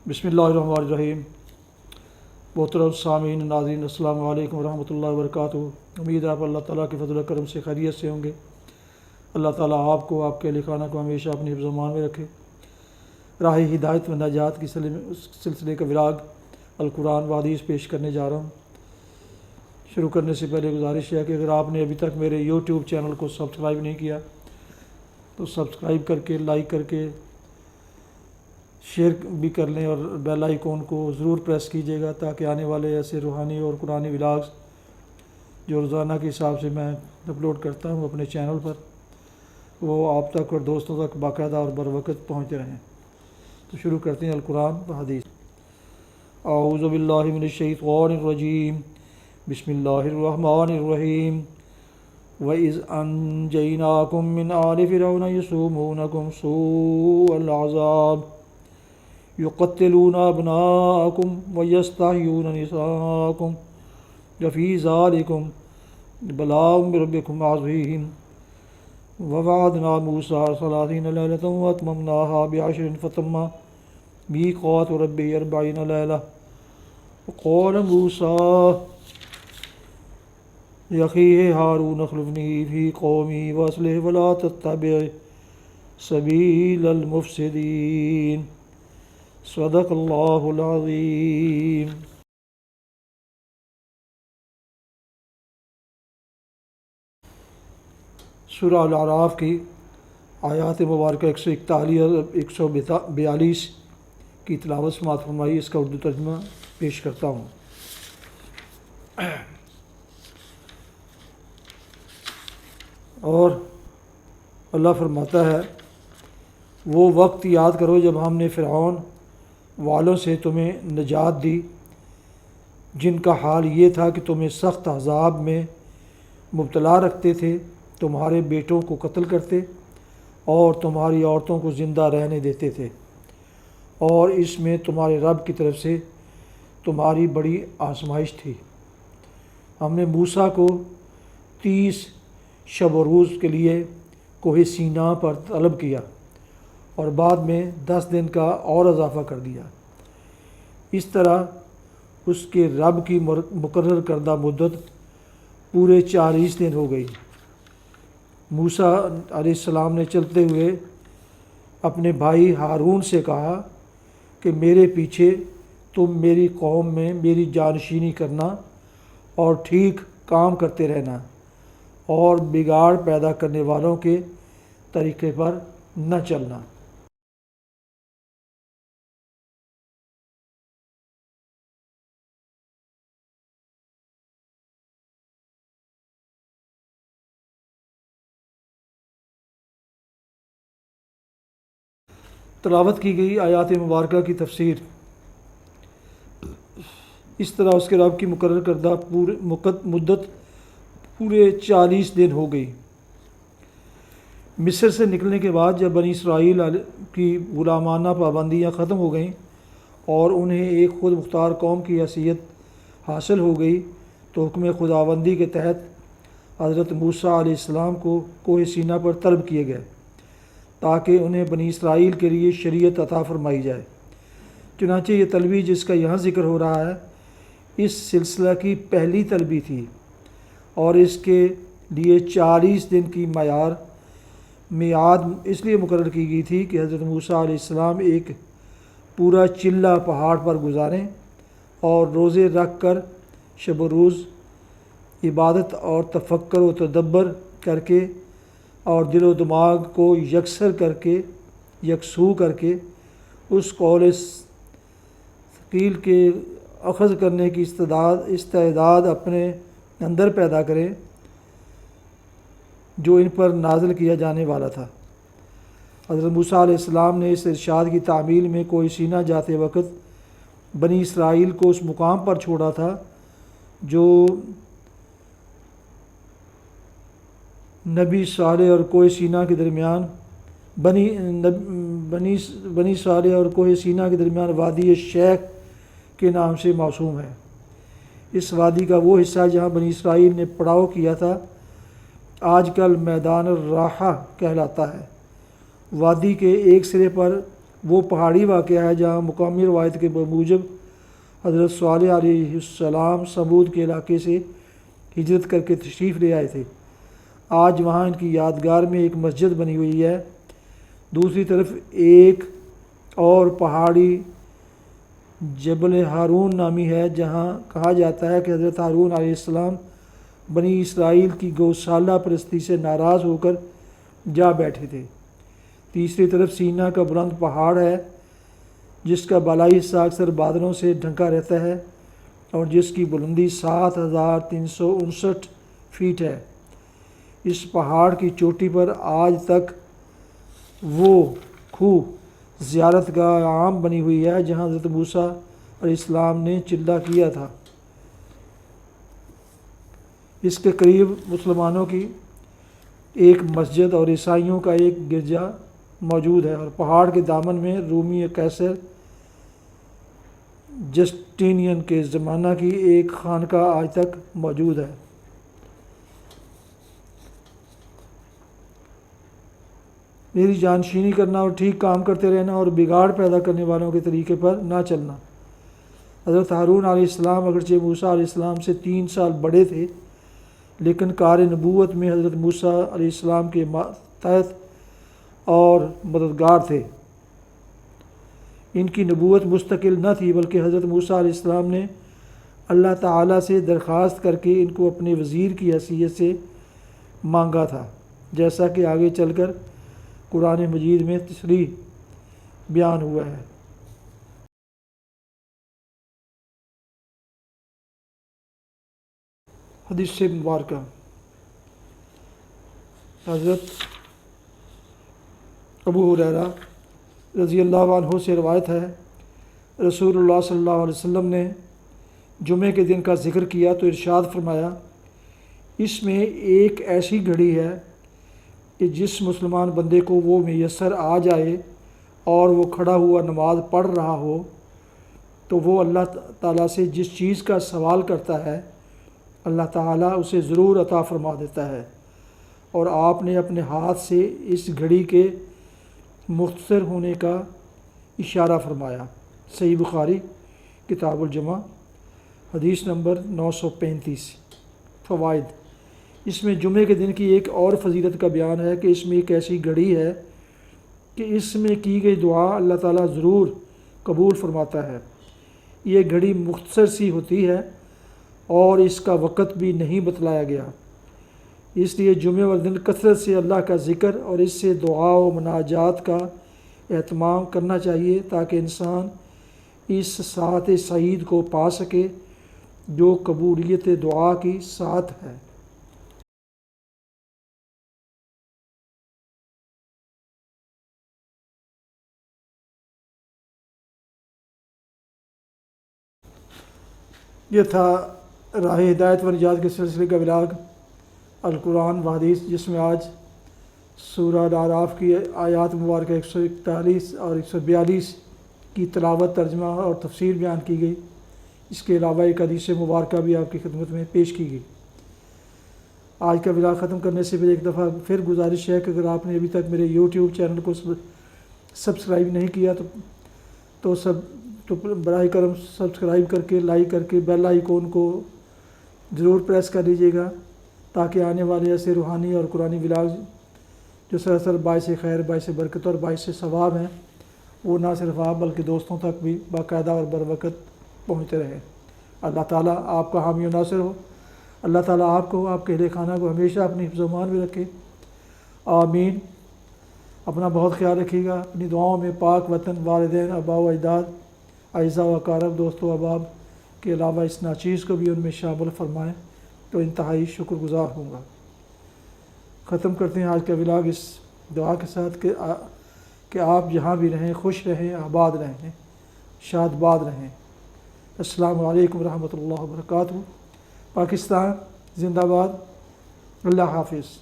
بسم اللہ الرحمن الرحیم۔ محترم سامعین ناظرین، السلام علیکم ورحمۃ اللہ وبرکاتہ۔ امید ہے آپ اللہ تعالیٰ کے فضل و کرم سے خیریت سے ہوں گے۔ اللہ تعالیٰ آپ کو، آپ کے اہل خانہ کو ہمیشہ اپنی حفظ و امان میں رکھے۔ راہ ہدایت و نجات کی سلسلے کا وراگ القرآن و حدیث پیش کرنے جا رہا ہوں۔ شروع کرنے سے پہلے گزارش ہے کہ اگر آپ نے ابھی تک میرے یوٹیوب چینل کو سبسکرائب نہیں کیا تو سبسکرائب کر کے، لائک کر کے، شیئر بھی کر لیں اور بیل آئیکن کو ضرور پریس کیجیے گا تاکہ آنے والے ایسے روحانی اور قرآنی ولاگز جو روزانہ کے حساب سے میں اپلوڈ کرتا ہوں اپنے چینل پر، وہ آپ تک اور دوستوں تک باقاعدہ اور بروقت پہنچتے رہیں۔ تو شروع کرتے ہیں القرآن و حدیث۔ اعوذ باللہ من الشیطان الرجیم، بسم اللہ الرحمن الرحیم۔ وَإِذْ أَنْجَيْنَاكُمْ مِنْ آلِ فِرْعَوْنَ يَسُومُونَكُمْ سُوءَ الْعَذَابِ يُقَتِّلُونَ أَبْنَاءَكُمْ وَيَسْتَحْيُونَ نِسَاءَكُمْ وَفِي ذَلِكُمْ بَلَاءٌ مِّن رَّبِّكُمْ عَظِيمٌ۔ وَوَعَدْنَا مُوسَىٰ 30 لَيْلَةً وَأَتْمَمْنَاهَا ب10 فَتَمَّ مِيقَاتُ رَبِّهِ 40 لَيْلَةً وَقَالَ مُوسَىٰ لأخيه هارون اخلفني في قومي وأصلح ولا تتبع سبيل المفسدين۔ صدق اللہ العظیم۔ سورہ الاعراف کی آیات مبارکہ 141 اور 142 کی تلاوت سماعت فرمائی۔ اس کا اردو ترجمہ پیش کرتا ہوں۔ اور اللہ فرماتا ہے، وہ وقت یاد کرو جب ہم نے فرعون والوں سے تمہیں نجات دی، جن کا حال یہ تھا کہ تمہیں سخت عذاب میں مبتلا رکھتے تھے، تمہارے بیٹوں کو قتل کرتے اور تمہاری عورتوں کو زندہ رہنے دیتے تھے، اور اس میں تمہارے رب کی طرف سے تمہاری بڑی آزمائش تھی۔ ہم نے موسیٰ کو 30 شب و روز کے لیے کوہ سینا پر طلب کیا اور بعد میں 10 دن کا اور اضافہ کر دیا۔ اس طرح اس کے رب کی مقرر کردہ مدت پورے 40 دن ہو گئی۔ موسیٰ علیہ السلام نے چلتے ہوئے اپنے بھائی ہارون سے کہا کہ میرے پیچھے تم میری قوم میں میری جانشینی کرنا اور ٹھیک کام کرتے رہنا اور بگاڑ پیدا کرنے والوں کے طریقے پر نہ چلنا۔ تلاوت کی گئی آیات مبارکہ کی تفسیر۔ اس طرح اس کے رب کی مقرر کردہ مدت پورے 40 دن ہو گئی۔ مصر سے نکلنے کے بعد جب بنی اسرائیل کی غلامانہ پابندیاں ختم ہو گئیں اور انہیں ایک خود مختار قوم کی حیثیت حاصل ہو گئی تو حکم خداوندی کے تحت حضرت موسیٰ علیہ السلام کو کوہ سینا پر طلب کیے گئے تاکہ انہیں بنی اسرائیل کے لیے شریعت عطا فرمائی جائے۔ چنانچہ یہ طلبی جس کا یہاں ذکر ہو رہا ہے اس سلسلہ کی پہلی طلبی تھی، اور اس کے لیے 40 دن کی میعاد اس لیے مقرر کی گئی تھی کہ حضرت موسیٰ علیہ السلام ایک پورا چلہ پہاڑ پر گزاریں اور روزے رکھ کر شب و روز عبادت اور تفکر و تدبر کر کے اور دل و دماغ کو یکسو کر کے اس قول ثقیل کے اخذ کرنے کی استعداد اپنے اندر پیدا کریں جو ان پر نازل کیا جانے والا تھا۔ حضرت موسیٰ علیہ السلام نے اس ارشاد کی تعمیل میں کوہ سینا جاتے وقت بنی اسرائیل کو اس مقام پر چھوڑا تھا جو نبی صالح اور کوہ سینا کے درمیان بنی صالح اور کوہ سینا کے درمیان وادی شیخ کے نام سے موسوم ہے۔ اس وادی کا وہ حصہ جہاں بنی اسرائیل نے پڑاؤ کیا تھا آج کل میدان الراحہ کہلاتا ہے۔ وادی کے ایک سرے پر وہ پہاڑی واقعہ ہے جہاں مقامی روایت کے موجب حضرت صالح علیہ السلام سمود کے علاقے سے ہجرت کر کے تشریف لے آئے تھے۔ آج وہاں ان کی یادگار میں ایک مسجد بنی ہوئی ہے۔ دوسری طرف ایک اور پہاڑی جبل ہارون نامی ہے، جہاں کہا جاتا ہے کہ حضرت ہارون علیہ السلام بنی اسرائیل کی گوشالہ پرستی سے ناراض ہو کر جا بیٹھے تھے۔ تیسری طرف سینا کا بلند پہاڑ ہے، جس کا بالائی حصہ اکثر بادلوں سے ڈھنکا رہتا ہے اور جس کی بلندی 7359 فیٹ ہے۔ اس پہاڑ کی چوٹی پر آج تک وہ کھوہ زیارت گاہ عام بنی ہوئی ہے جہاں حضرت موسیٰ علیہ السلام نے چلہ کیا تھا۔ اس کے قریب مسلمانوں کی ایک مسجد اور عیسائیوں کا ایک گرجا موجود ہے، اور پہاڑ کے دامن میں رومی قیصر جسٹینین کے زمانہ کی ایک خانقاہ آج تک موجود ہے۔ میری جانشینی کرنا اور ٹھیک کام کرتے رہنا اور بگاڑ پیدا کرنے والوں کے طریقے پر نہ چلنا۔ حضرت ہارون علیہ السلام اگرچہ موسیٰ علیہ السلام سے 3 سال بڑے تھے، لیکن کار نبوت میں حضرت موسیٰ علیہ السلام کے ماتحت اور مددگار تھے۔ ان کی نبوت مستقل نہ تھی، بلکہ حضرت موسیٰ علیہ السلام نے اللہ تعالیٰ سے درخواست کر کے ان کو اپنے وزیر کی حیثیت سے مانگا تھا، جیسا کہ آگے چل کر قرآن مجید میں تصریح بیان ہوا ہے۔ حدیث مبارکہ حضرت ابو ہریرہ رضی اللہ عنہ سے روایت ہے، رسول اللہ صلی اللہ علیہ وسلم نے جمعے کے دن کا ذکر کیا تو ارشاد فرمایا، اس میں ایک ایسی گھڑی ہے کہ جس مسلمان بندے کو وہ میسر آ جائے اور وہ کھڑا ہوا نماز پڑھ رہا ہو تو وہ اللہ تعالیٰ سے جس چیز کا سوال کرتا ہے اللہ تعالیٰ اسے ضرور عطا فرما دیتا ہے۔ اور آپ نے اپنے ہاتھ سے اس گھڑی کے مختصر ہونے کا اشارہ فرمایا۔ صحیح بخاری کتاب الجمع حدیث نمبر 935۔ فوائد: اس میں جمعے کے دن کی ایک اور فضیلت کا بیان ہے کہ اس میں ایک ایسی گھڑی ہے کہ اس میں کی گئی دعا اللہ تعالیٰ ضرور قبول فرماتا ہے۔ یہ گھڑی مختصر سی ہوتی ہے اور اس کا وقت بھی نہیں بتلایا گیا، اس لیے جمعے والے دن کثرت سے اللہ کا ذکر اور اس سے دعا و مناجات کا اہتمام کرنا چاہیے تاکہ انسان اس ساعت سعید کو پا سکے جو قبولیت دعا کی ساعت ہے۔ یہ تھا راہ ہدایت و نجات کے سلسلے کا ولاگ القرآن و حدیث، جس میں آج سورہ الاعراف کی آیات مبارکہ 141 اور 142 کی تلاوت، ترجمہ اور تفسیر بیان کی گئی۔ اس کے علاوہ ایک حدیث مبارکہ بھی آپ کی خدمت میں پیش کی گئی۔ آج کا ولاگ ختم کرنے سے پہلے ایک دفعہ پھر گزارش ہے کہ اگر آپ نے ابھی تک میرے یوٹیوب چینل کو سبسکرائب نہیں کیا تو براہ کرم سبسکرائب کر کے لائک کر کے بیل آئیکن کو ضرور پریس کر لیجیے گا تاکہ آنے والے ایسے روحانی اور قرآنی ولاگ جو سراسر باعث خیر، باعث برکت اور باعث ثواب ہیں وہ نہ صرف آپ بلکہ دوستوں تک بھی باقاعدہ اور بروقت پہنچتے رہیں۔ اللہ تعالیٰ آپ کا حامی و ناصر ہو۔ اللہ تعالیٰ آپ کو، آپ کے اہل خانہ کو ہمیشہ اپنی حفظ و امان میں رکھے، آمین۔ اپنا بہت خیال رکھیے گا۔ اپنی دعاؤں میں پاک وطن، والدین، آباء و اجداد، اعزاء و اقارب، دوست و احباب کے علاوہ اس ناچیز کو بھی ان میں شامل فرمائیں تو انتہائی شکر گزار ہوں گا۔ ختم کرتے ہیں آج کا ولاگ اس دعا کے ساتھ کہ آپ جہاں بھی رہیں خوش رہیں، آباد رہیں، شاد باد رہیں۔ السلام علیکم ورحمۃ اللہ وبرکاتہ۔ پاکستان زندہ باد۔ اللہ حافظ۔